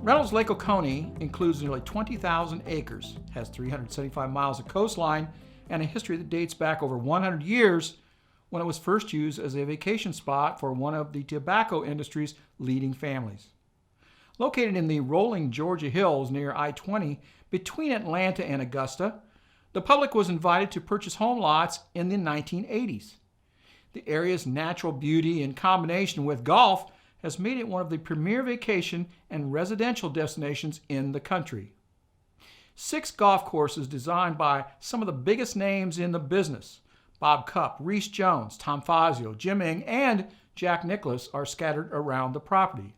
Reynolds Lake Oconee includes nearly 20,000 acres, has 375 miles of coastline, and a history that dates back over 100 years when it was first used as a vacation spot for one of the tobacco industry's leading families. Located in the rolling Georgia hills near I-20 between Atlanta and Augusta, the public was invited to purchase home lots in the 1980s. The area's natural beauty in combination with golf has made it one of the premier vacation and residential destinations in the country. 6 golf courses designed by some of the biggest names in the business, Bob Cupp, Reese Jones, Tom Fazio, Jim Ing, and Jack Nicklaus, are scattered around the property.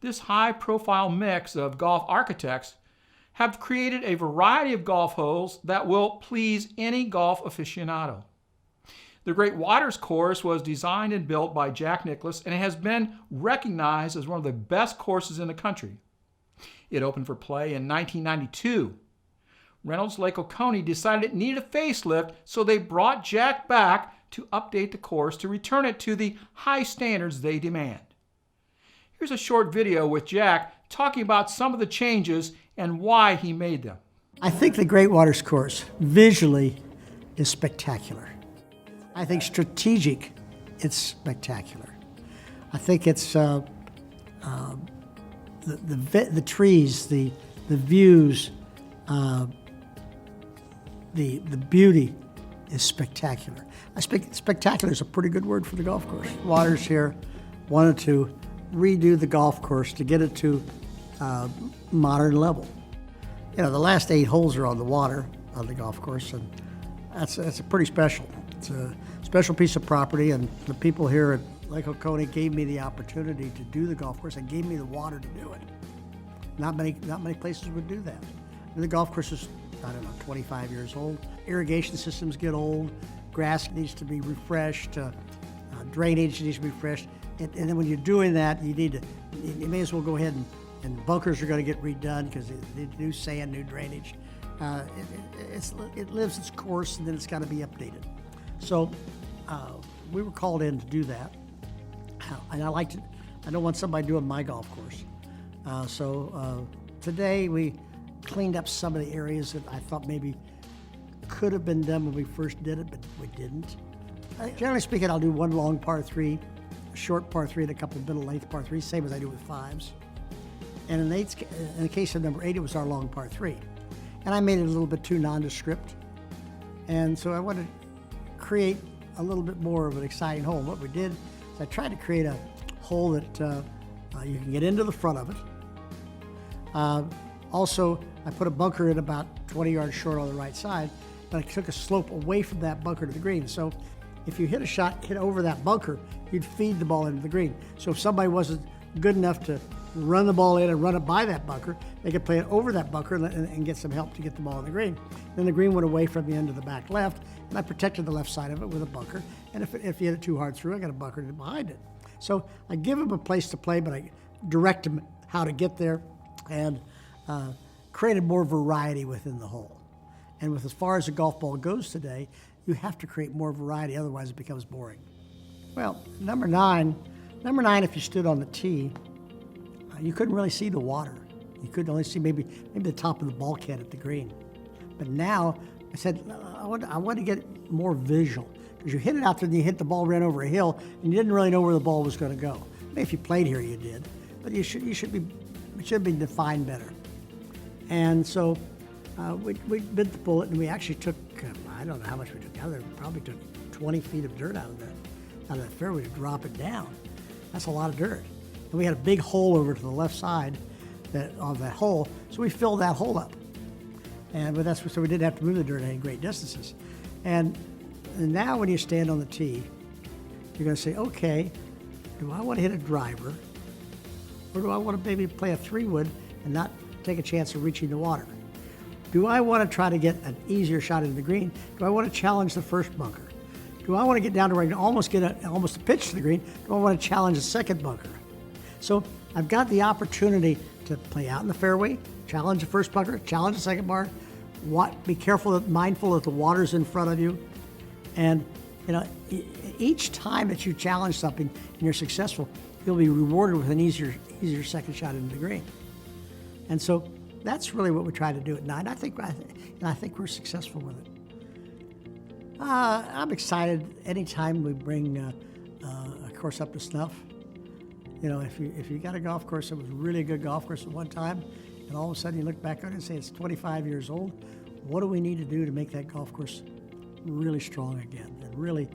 This high-profile mix of golf architects have created a variety of golf holes that will please any golf aficionado. The Great Waters course was designed and built by Jack Nicklaus and has been recognized as one of the best courses in the country. It opened for play in 1992. Reynolds Lake Oconee decided it needed a facelift, so they brought Jack back to update the course to return it to the high standards they demand. Here's a short video with Jack talking about some of the changes and why he made them. I think the Great Waters course visually is spectacular. I think strategic, it's spectacular. I think it's the trees, the views, the beauty is spectacular. Spectacular is a pretty good word for the golf course. Waters here wanted to redo the golf course to get it to modern level. You know, the last 8 holes are on the water on the golf course, and that's a pretty special. It's a special piece of property, and the people here at Lake Oconee gave me the opportunity to do the golf course and gave me the water to do it. Not many places would do that. And the golf course is, I don't know, 25 years old. Irrigation systems get old. Grass needs to be refreshed. Drainage needs to be refreshed. And then when you're doing that, you may as well go ahead and bunkers are going to get redone because they need new sand, new drainage. It lives its course, and then it's got to be updated. So we were called in to do that, and I don't want somebody doing my golf course. So today we cleaned up some of the areas that I thought maybe could have been done when we first did it, but we didn't. Generally speaking, I'll do one long par 3, a short par 3, and a couple of middle-length par 3s, same as I do with 5s. And in the case of number 8, it was our long par 3. And I made it a little bit too nondescript. And so I wanted to create a little bit more of an exciting hole. And what we did is I tried to create a hole that you can get into the front of it. Also, I put a bunker in about 20 yards short on the right side, but I took a slope away from that bunker to the green. So if you hit a shot, hit over that bunker, you'd feed the ball into the green. So if somebody wasn't good enough to run the ball in and run it by that bunker, they could play it over that bunker and get some help to get the ball in the green. Then the green went away from the end of the back left, and I protected the left side of it with a bunker. And if you hit it too hard through, I got a bunker behind it. So I give them a place to play, but I direct them how to get there and created more variety within the hole. And with as far as the golf ball goes today, you have to create more variety, otherwise it becomes boring. Well, number nine, if you stood on the tee, you couldn't really see the water. You could only see maybe the top of the bulkhead at the green. But now, I said, I want to get more visual. Because you hit it out there and you hit the ball, ran over a hill, and you didn't really know where the ball was going to go. Maybe if you played here, you did. But it should be defined better. And so we bit the bullet, and we actually took, I don't know how much we took out of there. We probably took 20 feet of dirt out of that fairway to drop it down. That's a lot of dirt. And we had a big hole over to the left side of that hole, so we filled that hole up. So we didn't have to move the dirt any great distances. And now when you stand on the tee, you're going to say, okay, do I want to hit a driver, or do I want to maybe play a 3-wood and not take a chance of reaching the water? Do I want to try to get an easier shot into the green? Do I want to challenge the first bunker? Do I want to get down to where I can almost a pitch to the green? Do I want to challenge the second bunker? So I've got the opportunity to play out in the fairway, challenge the first bunker, challenge the second bar. Be careful, mindful that the water's in front of you. And each time that you challenge something and you're successful, you'll be rewarded with an easier second shot into the green. And so that's really what we try to do at night. I think we're successful with it. I'm excited anytime we bring a course up to snuff. You know, if you got a golf course that was really a good golf course at one time, and all of a sudden you look back on it and say it's 25 years old, what do we need to do to make that golf course really strong again and really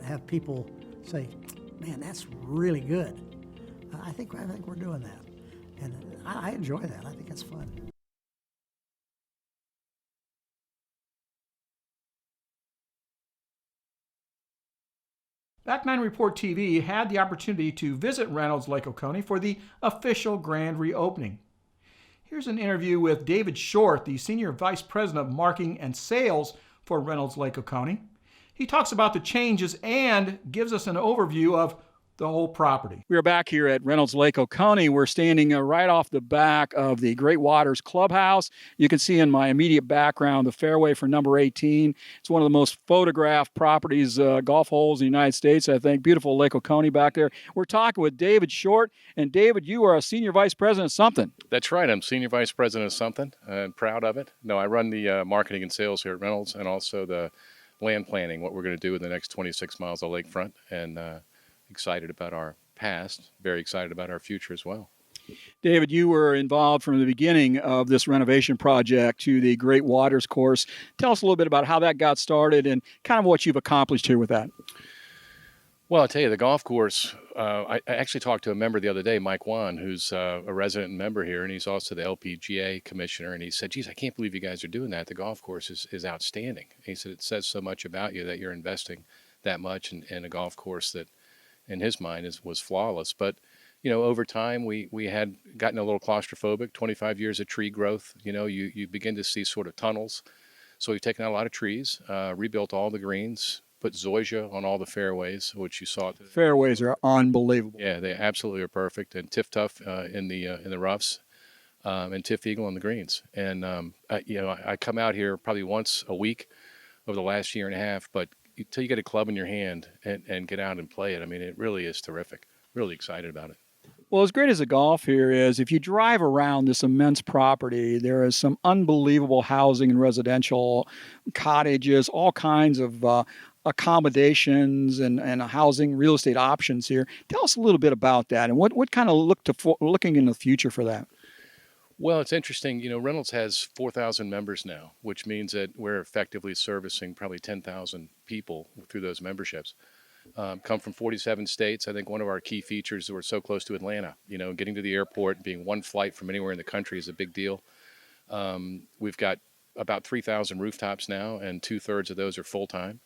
have people say, man, that's really good. I think we're doing that, and I enjoy that. I think it's fun. Back Nine Report TV had the opportunity to visit Reynolds Lake Oconee for the official grand reopening. Here's an interview with David Short, the Senior Vice President of Marketing and Sales for Reynolds Lake Oconee. He talks about the changes and gives us an overview of the whole property. We are back here at Reynolds Lake Oconee. We're standing right off the back of the Great Waters Clubhouse. You can see in my immediate background the fairway for number 18. It's one of the most photographed properties, golf holes in the United States, I think. Beautiful Lake Oconee back there. We're talking with David Short. And David, you are a Senior Vice President of something. That's right. I'm Senior Vice President of something. I'm proud of it. No, I run the marketing and sales here at Reynolds and also the land planning, what we're going to do in the next 26 miles of lakefront. And excited about our past, very excited about our future as well. David, you were involved from the beginning of this renovation project to the Great Waters course. Tell us a little bit about how that got started and kind of what you've accomplished here with that. Well, I'll tell you, the golf course, I actually talked to a member the other day, Mike Wan, who's a resident member here, and he's also the LPGA commissioner, and he said, geez, I can't believe you guys are doing that. The golf course is outstanding. He said, it says so much about you that you're investing that much in a golf course that, in his mind, was flawless. But, you know, over time, we had gotten a little claustrophobic, 25 years of tree growth. You know, you begin to see sort of tunnels. So we've taken out a lot of trees, rebuilt all the greens, put zoysia on all the fairways, which you saw. Fairways are unbelievable. Yeah, they absolutely are perfect. And Tiff Tuff in the roughs, and Tiff Eagle on the greens. And, I come out here probably once a week over the last year and a half, but until you get a club in your hand and get out and play it, I mean, it really is terrific. Really excited about it. Well, as great as the golf here is, if you drive around this immense property, there is some unbelievable housing and residential cottages, all kinds of accommodations and housing real estate options here. Tell us a little bit about that and what kind of looking in the future for that. Well, it's interesting. You know, Reynolds has 4,000 members now, which means that we're effectively servicing probably 10,000 people through those memberships. Come from 47 states. I think one of our key features is we're so close to Atlanta. You know, getting to the airport, being one flight from anywhere in the country is a big deal. We've got about 3,000 rooftops now, and 2/3 of those are full-time.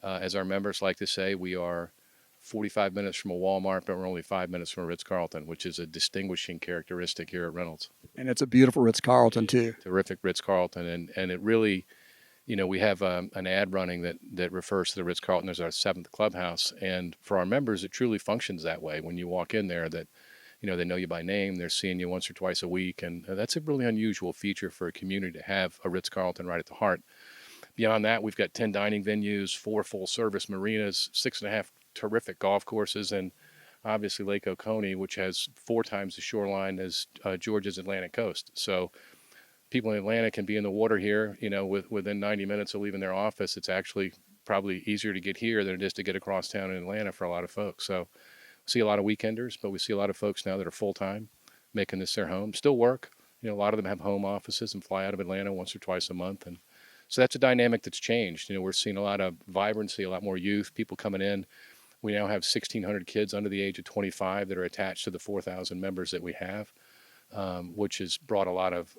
As our members like to say, we are 45 minutes from a Walmart, but we're only 5 minutes from a Ritz-Carlton, which is a distinguishing characteristic here at Reynolds. And it's a beautiful Ritz-Carlton, too. Terrific Ritz-Carlton. And it really, you know, we have an ad running that refers to the Ritz-Carlton as our 7th clubhouse. And for our members, it truly functions that way. When you walk in there, that, you know, they know you by name, they're seeing you once or twice a week. And that's a really unusual feature for a community to have a Ritz-Carlton right at the heart. Beyond that, we've got 10 dining venues, 4 full-service marinas, 6.5 terrific golf courses, and obviously Lake Oconee, which has 4 times the shoreline as Georgia's Atlantic coast. So people in Atlanta can be in the water here, you know, within 90 minutes of leaving their office. It's actually probably easier to get here than it is to get across town in Atlanta for a lot of folks. So we see a lot of weekenders, but we see a lot of folks now that are full-time, making this their home. Still work. You know, a lot of them have home offices and fly out of Atlanta once or twice a month. And so that's a dynamic that's changed. You know, we're seeing a lot of vibrancy, a lot more youth, people coming in. We now have 1,600 kids under the age of 25 that are attached to the 4,000 members that we have, which has brought a lot of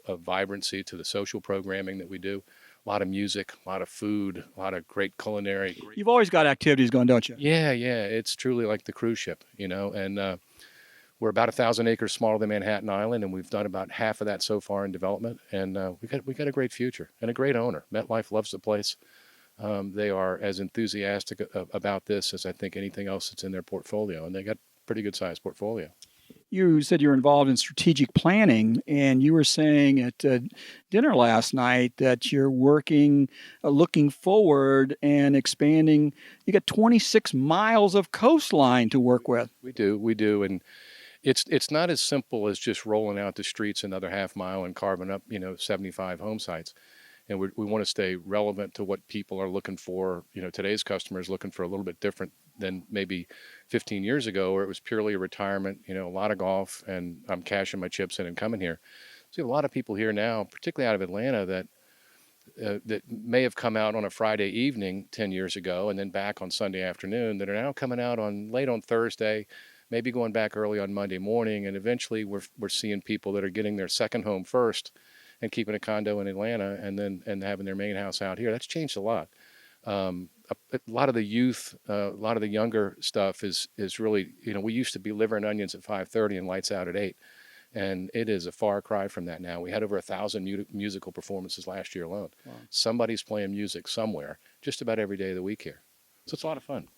vibrancy to the social programming that we do. A lot of music, a lot of food, a lot of great culinary. You've always got activities going, don't you? Yeah. It's truly like the cruise ship, you know, and we're about 1,000 acres smaller than Manhattan Island, and we've done about half of that so far in development. And we got a great future and a great owner. MetLife loves the place. They are as enthusiastic about this as I think anything else that's in their portfolio, and they got a pretty good sized portfolio. You said you're involved in strategic planning, and you were saying at dinner last night that you're working, looking forward and expanding. You got 26 miles of coastline to work with. We do, It's not as simple as just rolling out the streets another half mile and carving up 75 home sites. And we want to stay relevant to what people are looking for. Today's customers looking for a little bit different than maybe 15 years ago, where it was purely a retirement, a lot of golf, and I'm cashing my chips in and coming here. So a lot of people here now, particularly out of Atlanta, that may have come out on a Friday evening 10 years ago and then back on Sunday afternoon, that are now coming out late on Thursday, maybe going back early on Monday morning, and eventually we're seeing people that are getting their second home first and keeping a condo in Atlanta and having their main house out here. That's changed a lot. A lot of the youth, a lot of the younger stuff is really, we used to be liver and onions at 5:30 and lights out at 8. And it is a far cry from that now. We had over 1,000 musical performances last year alone. Wow. Somebody's playing music somewhere just about every day of the week here. So it's a lot of fun.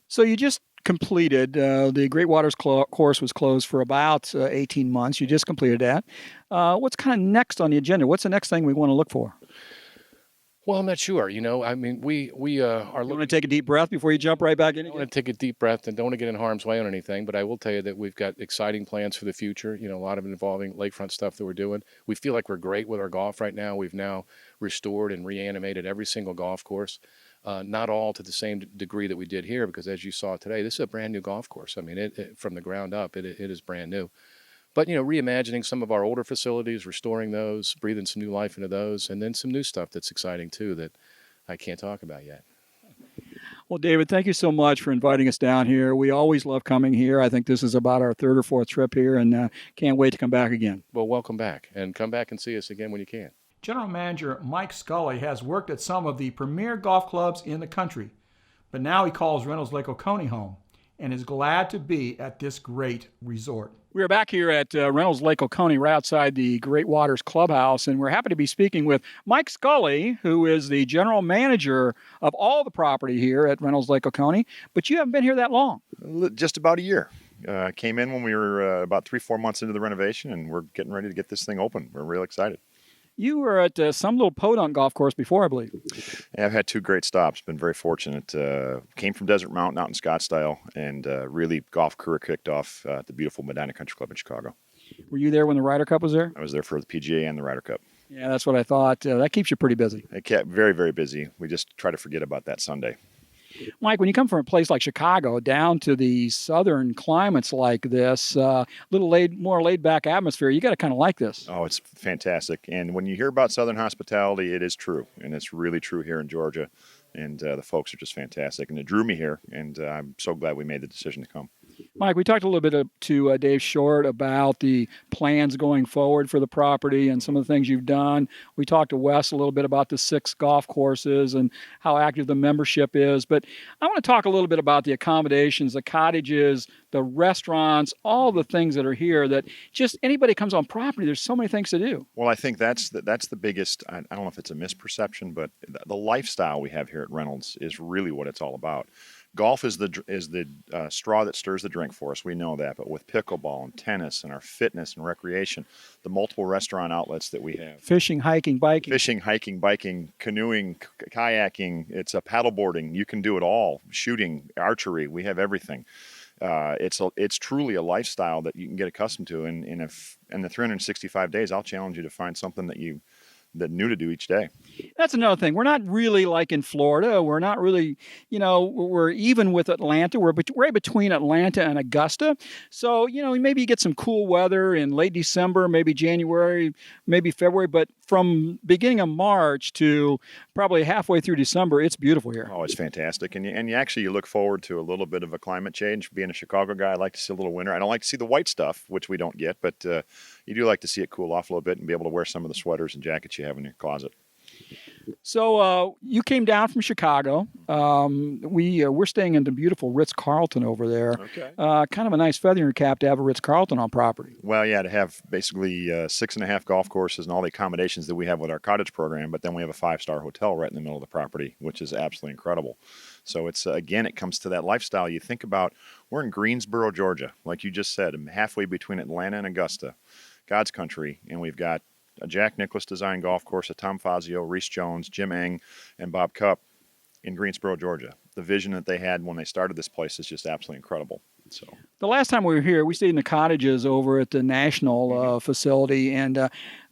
So you just completed, the Great Waters course was closed for about 18 months. You just completed that. What's kind of next on the agenda? What's the next thing we want to look for? Well, I'm not sure. I mean, we are looking. You want to take a deep breath before you jump right back in? I want to take a deep breath and don't want to get in harm's way on anything, but I will tell you that we've got exciting plans for the future. A lot of it involving lakefront stuff that we're doing. We feel like we're great with our golf right now. We've now restored and reanimated every single golf course. Not all to the same degree that we did here, because as you saw today, this is a brand new golf course. I mean, it from the ground up, it is brand new. But, reimagining some of our older facilities, restoring those, breathing some new life into those, and then some new stuff that's exciting too that I can't talk about yet. Well, David, thank you so much for inviting us down here. We always love coming here. I think this is about our third or fourth trip here, and can't wait to come back again. Well, welcome back, and come back and see us again when you can. General Manager Mike Scully has worked at some of the premier golf clubs in the country, but now he calls Reynolds Lake Oconee home and is glad to be at this great resort. We are back here at Reynolds Lake Oconee, right outside the Great Waters Clubhouse, and we're happy to be speaking with Mike Scully, who is the general manager of all the property here at Reynolds Lake Oconee. But you haven't been here that long. Just about a year. Came in when we were about 3-4 months into the renovation, and we're getting ready to get this thing open. We're real excited. You were at some little podunk golf course before, I believe. Yeah, I've had 2 great stops. Been very fortunate. Came from Desert Mountain out in Scottsdale, and really golf career kicked off at the beautiful Medina Country Club in Chicago. Were you there when the Ryder Cup was there? I was there for the PGA and the Ryder Cup. Yeah, that's what I thought. That keeps you pretty busy. It kept very, very busy. We just try to forget about that Sunday. Mike, when you come from a place like Chicago down to the southern climates like this, more laid-back atmosphere, you got to kind of like this. Oh, it's fantastic. And when you hear about Southern hospitality, it is true. And it's really true here in Georgia. And the folks are just fantastic. And it drew me here. And I'm so glad we made the decision to come. Mike, we talked a little bit to Dave Short about the plans going forward for the property and some of the things you've done. We talked to Wes a little bit about the 6 golf courses and how active the membership is. But I want to talk a little bit about the accommodations, the cottages, the restaurants, all the things that are here that just anybody comes on property, there's so many things to do. Well, I think that's the biggest, I don't know if it's a misperception, but the lifestyle we have here at Reynolds is really what it's all about. Golf is the straw that stirs the drink for us. We know that. But with pickleball and tennis and our fitness and recreation, the multiple restaurant outlets that we have. Fishing, hiking, biking, canoeing, kayaking. It's a paddleboarding. You can do it all. Shooting, archery. We have everything. It's truly a lifestyle that you can get accustomed to. And if in the 365 days, I'll challenge you to find something that new to do each day. That's another thing. We're not really like in Florida. We're not really, we're even with Atlanta. We're right between Atlanta and Augusta. So, maybe you get some cool weather in late December, maybe January, maybe February. But from beginning of March to probably halfway through December, it's beautiful here. Oh, it's fantastic. And you look forward to a little bit of a climate change. Being a Chicago guy, I like to see a little winter. I don't like to see the white stuff, which we don't get, but you do like to see it cool off a little bit and be able to wear some of the sweaters and jackets you have in your closet. So you came down from Chicago. We're staying in the beautiful Ritz-Carlton over there. Okay. Kind of a nice feather in your cap to have a Ritz-Carlton on property. Well, yeah, to have basically 6.5 golf courses and all the accommodations that we have with our cottage program, but then we have a 5-star hotel right in the middle of the property, which is absolutely incredible. So it's again, it comes to that lifestyle. You think about, we're in Greensboro, Georgia, like you just said, halfway between Atlanta and Augusta, God's country, and we've got a Jack Nicklaus designed golf course, a Tom Fazio, Reese Jones, Jim Eng, and Bob Cupp in Greensboro, Georgia. The vision that they had when they started this place is just absolutely incredible. So, The last time we were here, we stayed in the cottages over at the National facility, and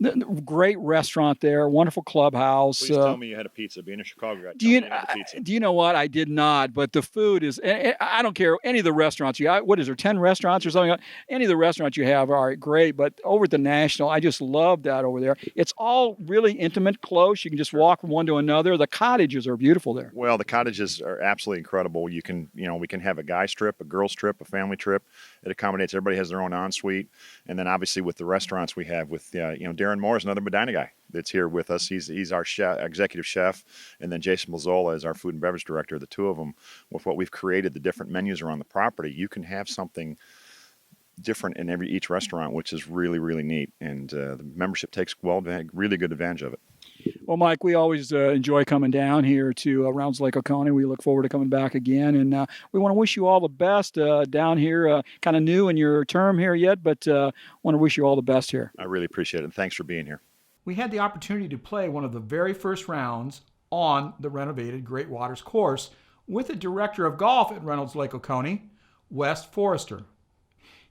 the great restaurant there, wonderful clubhouse. Please tell me you had a pizza. Being a Chicago guy, Do tell you me you had a pizza. do you know what? I did not, but the food is. I don't care any of the restaurants you. What is there? 10 restaurants or something? Any of the restaurants you have are great, but over at the National, I just love that over there. It's all really intimate, close. You can just walk from one to another. The cottages are beautiful there. Well, the cottages are absolutely incredible. You can, we can have a guy's trip, a girl's trip, a family trip. It accommodates. Everybody has their own ensuite, and then obviously with the restaurants we have with, Darren Moore is another Medina guy that's here with us. He's our chef, executive chef, and then Jason Mazzola is our food and beverage director. The two of them, with what we've created, the different menus around the property, you can have something different in each restaurant, which is really, really neat. And the membership takes really good advantage of it. Well, Mike, we always enjoy coming down here to Reynolds Lake Oconee. We look forward to coming back again, and we want to wish you all the best down here. Kind of new in your term here yet, but want to wish you all the best here. I really appreciate it, and thanks for being here. We had the opportunity to play one of the very first rounds on the renovated Great Waters course with the director of golf at Reynolds Lake Oconee, Wes Forrester.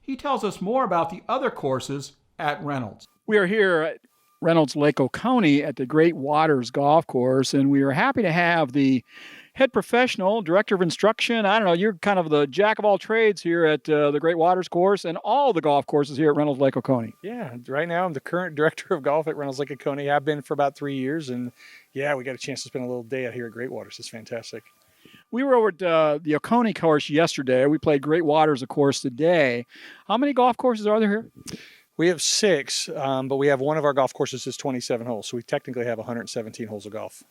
He tells us more about the other courses at Reynolds. We are here at Reynolds Lake Oconee at the Great Waters Golf Course, and we are happy to have the head professional, director of instruction. I don't know, you're kind of the jack of all trades here at the Great Waters Course and all the golf courses here at Reynolds Lake Oconee. Yeah, right now I'm the current director of golf at Reynolds Lake Oconee. I've been for about 3 years, and yeah, we got a chance to spend a little day out here at Great Waters. It's fantastic. We were over at the Oconee course yesterday. We played Great Waters, of course, today. How many golf courses are there here? We have 6, but we have one of our golf courses is 27 holes, so we technically have 117 holes of golf.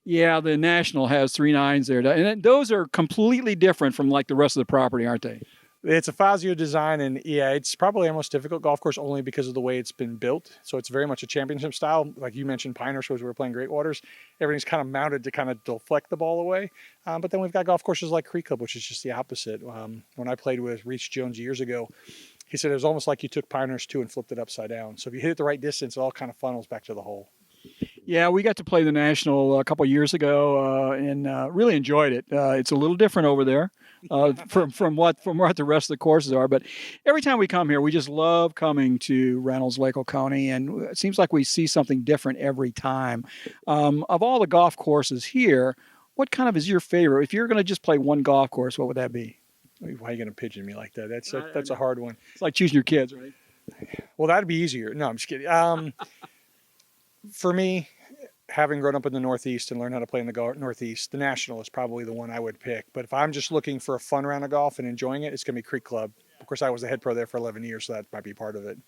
Yeah, the National has 3 nines there, and those are completely different from like the rest of the property, aren't they? It's a Fazio design, and yeah, it's probably our most difficult golf course only because of the way it's been built. So it's very much a championship style. Like you mentioned, Pinehurst was we were playing Great Waters. Everything's kind of mounted to kind of deflect the ball away. But then we've got golf courses like Creek Club, which is just the opposite. When I played with Reese Jones years ago, he said it was almost like you took Pinehurst 2 and flipped it upside down. So if you hit it the right distance, it all kind of funnels back to the hole. Yeah, we got to play the National a couple of years ago and really enjoyed it. It's a little different over there from what the rest of the courses are. But every time we come here, we just love coming to Reynolds Lake Oconee, and it seems like we see something different every time. Of all the golf courses here, what kind of is your favorite? If you're going to just play one golf course, what would that be? Why are you going to pigeon me like that? That's a hard one. It's like choosing your kids, right? Well, that'd be easier. No, I'm just kidding. For me, having grown up in the Northeast and learned how to play in the Northeast, the National is probably the one I would pick. But if I'm just looking for a fun round of golf and enjoying it, it's going to be Creek Club. Of course, I was the head pro there for 11 years, so that might be part of it.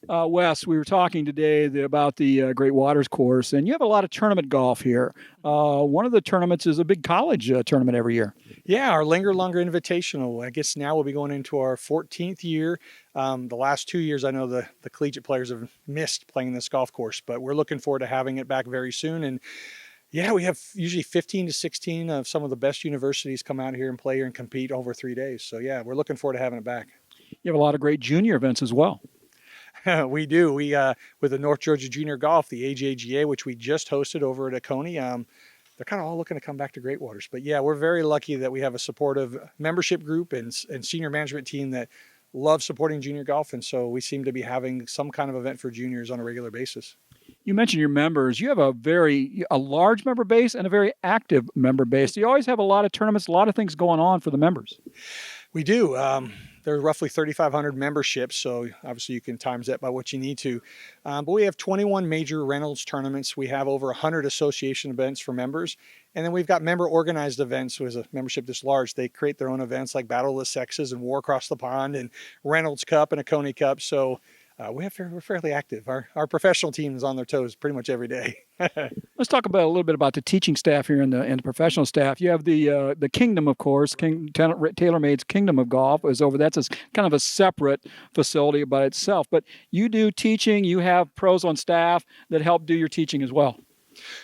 Wes, we were talking today about the Great Waters course, and you have a lot of tournament golf here. One of the tournaments is a big college tournament every year. Yeah, our Linger Longer Invitational. I guess now we'll be going into our 14th year. The last 2 years, I know the collegiate players have missed playing this golf course, but we're looking forward to having it back very soon. And yeah, we have usually 15 to 16 of some of the best universities come out here and play here and compete over 3 days. So yeah, we're looking forward to having it back. You have a lot of great junior events as well. We do. We with the North Georgia Junior Golf, the AJGA, which we just hosted over at Oconee. They're kind of all looking to come back to Great Waters. But yeah, we're very lucky that we have a supportive membership group and senior management team that love supporting junior golf. And so we seem to be having some kind of event for juniors on a regular basis. You mentioned your members. You have a large member base and a very active member base. You always have a lot of tournaments, a lot of things going on for the members. We do. There are roughly 3,500 memberships, so obviously you can times that by what you need to. But we have 21 major Reynolds tournaments. We have over 100 association events for members. And then we've got member-organized events. With a membership this large, they create their own events like Battle of the Sexes and War Across the Pond and Reynolds Cup and Oconee Cup. So we're fairly active. Our professional team is on their toes pretty much every day. Let's talk a little bit about the teaching staff here and the professional staff. You have the Kingdom, of course. TaylorMade's Kingdom of Golf is over. That's kind of a separate facility by itself. But you do teaching. You have pros on staff that help do your teaching as well.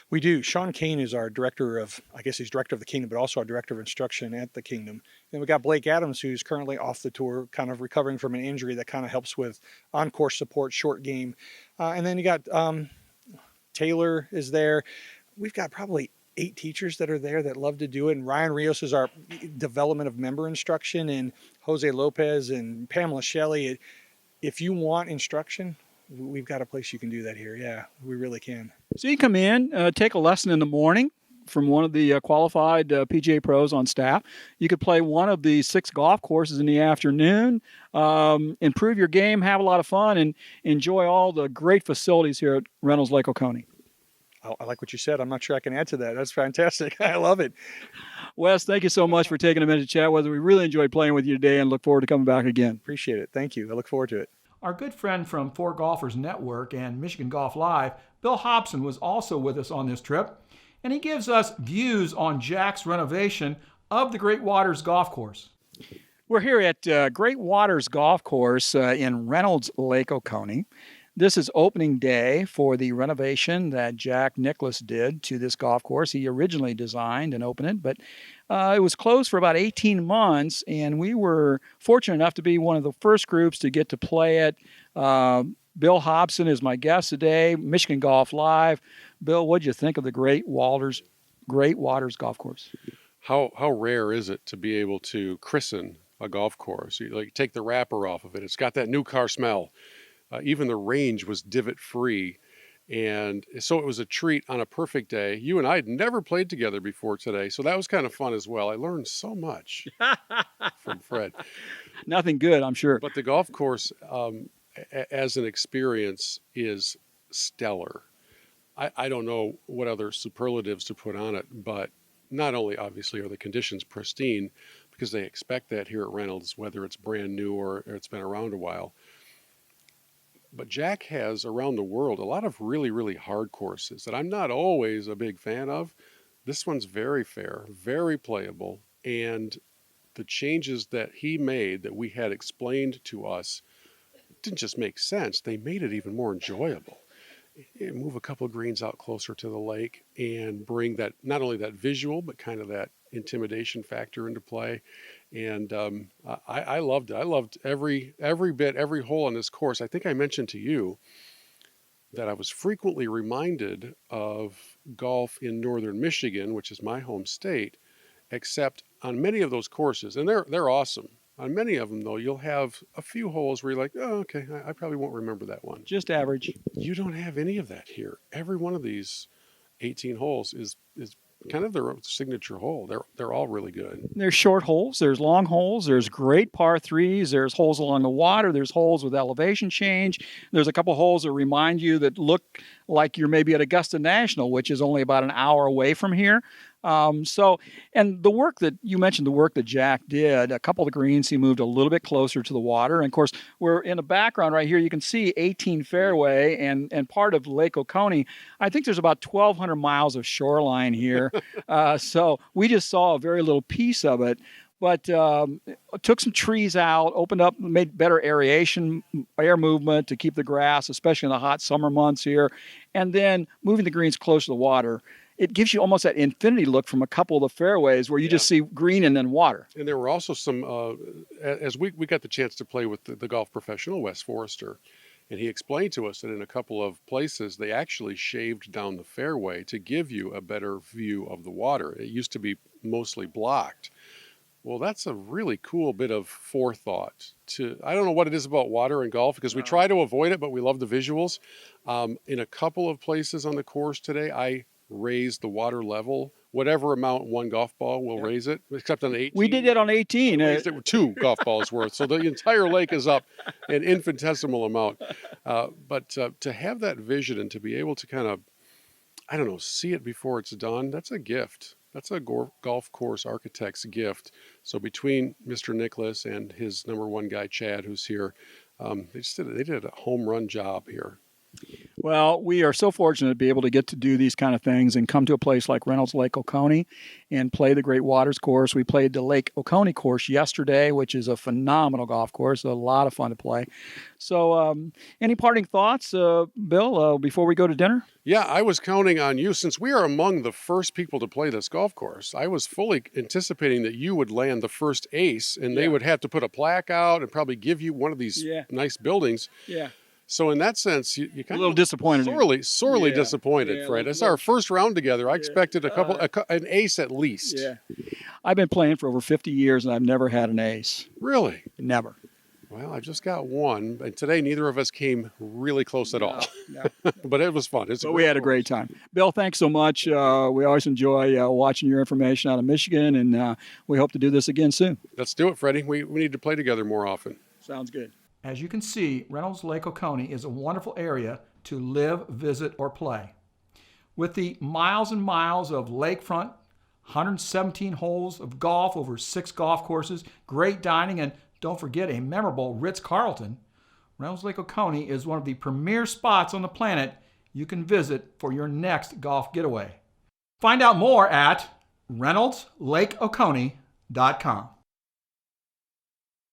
We do. Sean Kane is our director of, I guess he's director of the Kingdom, but also our director of instruction at the Kingdom. Then we got Blake Adams, who's currently off the tour, kind of recovering from an injury that kind of helps with on-course support, short game. And then you got Taylor is there. We've got probably 8 teachers that are there that love to do it. And Ryan Rios is our development of member instruction, and Jose Lopez and Pamela Shelley. If you want instruction, we've got a place you can do that here. Yeah, we really can. So you come in, take a lesson in the morning from one of the qualified PGA pros on staff. You could play one of the 6 golf courses in the afternoon, improve your game, have a lot of fun, and enjoy all the great facilities here at Reynolds Lake Oconee. I like what you said. I'm not sure I can add to that. That's fantastic. I love it. Wes, thank you so much for taking a minute to chat with us. We really enjoyed playing with you today and look forward to coming back again. Appreciate it. Thank you. I look forward to it. Our good friend from Four Golfers Network and Michigan Golf Live, Bill Hobson, was also with us on this trip, and he gives us views on Jack's renovation of the Great Waters Golf Course. We're here at Great Waters Golf Course in Reynolds Lake Oconee. This is opening day for the renovation that Jack Nicklaus did to this golf course. He originally designed and opened it, but it was closed for about 18 months, and we were fortunate enough to be one of the first groups to get to play it. Bill Hobson is my guest today, Michigan Golf Live. Bill, what did you think of the Great Waters Golf Course? How rare is it to be able to christen a golf course? You take the wrapper off of it. It's got that new car smell. Even the range was divot-free. And so it was a treat on a perfect day. You and I had never played together before today, so that was kind of fun as well. I learned so much from Fred. Nothing good, I'm sure. But the golf course, as an experience, is stellar. I don't know what other superlatives to put on it, but not only, obviously, are the conditions pristine, because they expect that here at Reynolds, whether it's brand new or it's been around a while. But Jack has, around the world, a lot of really, really hard courses that I'm not always a big fan of. This one's very fair, very playable, and the changes that he made that we had explained to us didn't just make sense, they made it even more enjoyable. Move a couple of greens out closer to the lake and bring that, not only that visual, but kind of that intimidation factor into play. And I loved it. I loved every bit, every hole on this course. I think I mentioned to you that I was frequently reminded of golf in northern Michigan, which is my home state, except on many of those courses, and they're awesome. On many of them, though, you'll have a few holes where you're like, oh, okay, I probably won't remember that one. Just average. You don't have any of that here. Every one of these 18 holes is kind of their signature hole. They're all really good. There's short holes, there's long holes, there's great par threes, there's holes along the water, there's holes with elevation change. There's a couple holes that remind you that look like you're maybe at Augusta National, which is only about an hour away from here. And the work that you mentioned, the work that Jack did, a couple of the greens, he moved a little bit closer to the water. And of course, we're in the background right here. You can see 18 fairway and part of Lake Oconee. I think there's about 1,200 miles of shoreline here. So we just saw a very little piece of it. But took some trees out, opened up, made better aeration, air movement to keep the grass, especially in the hot summer months here. And then moving the greens close to the water. It gives you almost that infinity look from a couple of the fairways where you just see green and then water. And there were also some, as we got the chance to play with the golf professional, Wes Forrester, and he explained to us that in a couple of places they actually shaved down the fairway to give you a better view of the water. It used to be mostly blocked. Well, that's a really cool bit of forethought. I don't know what it is about water and golf, because we try to avoid it, but we love the visuals. In a couple of places on the course today, I raised the water level, whatever amount one golf ball will raise it, except on 18. We did that on 18. Raised it with 2 golf balls worth. So the entire lake is up an infinitesimal amount. But to have that vision and to be able to kind of, I don't know, see it before it's done, that's a gift. That's a golf course architect's gift. So between Mr. Nicklaus and his number 1 guy, Chad, who's here, they did a home run job here. Well, we are so fortunate to be able to get to do these kind of things and come to a place like Reynolds Lake Oconee and play the Great Waters course. We played the Lake Oconee course yesterday, which is a phenomenal golf course, a lot of fun to play. So any parting thoughts, Bill, before we go to dinner? Yeah, I was counting on you. Since we are among the first people to play this golf course, I was fully anticipating that you would land the first ace, and they would have to put a plaque out and probably give you one of these nice buildings. Yeah. So in that sense, you A kind little of disappointed. sorely Yeah. disappointed, Yeah, Fred. look- It's our first round together. I expected an ace at least. Yeah. I've been playing for over 50 years and I've never had an ace. Really? Never. Well, I just got one, and today neither of us came really close at all. No. But it was fun. But we had a great time. Bill, thanks so much. We always enjoy watching your information out of Michigan, and we hope to do this again soon. Let's do it, Freddie. We need to play together more often. Sounds good. As you can see, Reynolds Lake Oconee is a wonderful area to live, visit, or play. With the miles and miles of lakefront, 117 holes of golf over 6 golf courses, great dining, and don't forget a memorable Ritz-Carlton, Reynolds Lake Oconee is one of the premier spots on the planet you can visit for your next golf getaway. Find out more at reynoldslakeoconee.com.